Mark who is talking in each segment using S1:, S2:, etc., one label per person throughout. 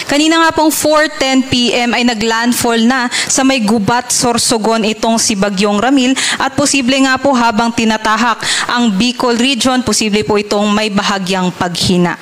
S1: Kanina nga pong 4:10 p.m. ay naglandfall na sa may Gubat, Sorsogon itong si Bagyong Ramil at posible nga po habang tinatahak ang Bicol Region, posible po itong may bahagyang paghina.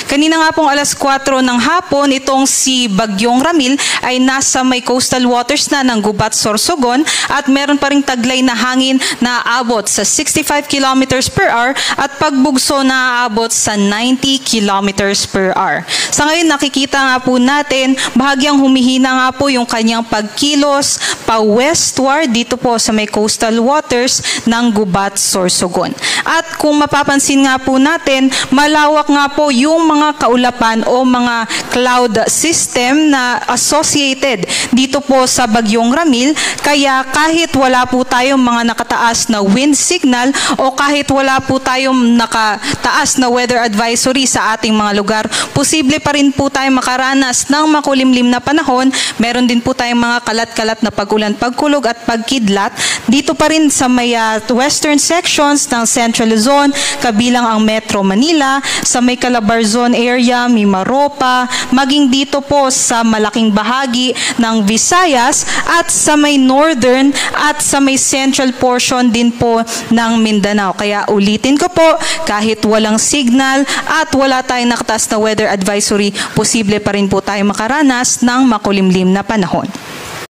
S1: Kanina nga pong alas 4 ng hapon, itong si Bagyong Ramil ay nasa may coastal waters na ng Gubat, Sorsogon at meron pa ring taglay na hangin na aabot sa 65 kilometers per hour at pagbugso na aabot sa 90 kilometers per hour. Sa ngayon nakikita nga po natin, bahagyang humihina nga po yung kanyang pagkilos pa westward dito po sa may coastal waters ng Gubat, Sorsogon. At kung mapapansin nga po natin, malawak nga po yung mga kaulapan o mga cloud system na associated dito po sa Bagyong Ramil, kaya kahit wala po tayong mga nakataas na wind signal o kahit wala po tayong nakataas na weather advisory sa ating mga lugar, posible pa rin po tayong makaranas ng makulimlim na panahon. Meron din po tayong mga kalat-kalat na pagulan, pagkulog at pagkidlat dito pa rin sa may western sections ng Central Luzon, kabilang ang Metro Manila, sa may Calabar Zone area, Mimaropa, maging dito po sa malaking bahagi ng Visayas at sa may northern at sa may central portion din po ng Mindanao. Kaya ulitin ko po, kahit walang signal at wala tayong nakataas na weather advisory, posible pa rin po tayo makaranas ng makulimlim na panahon.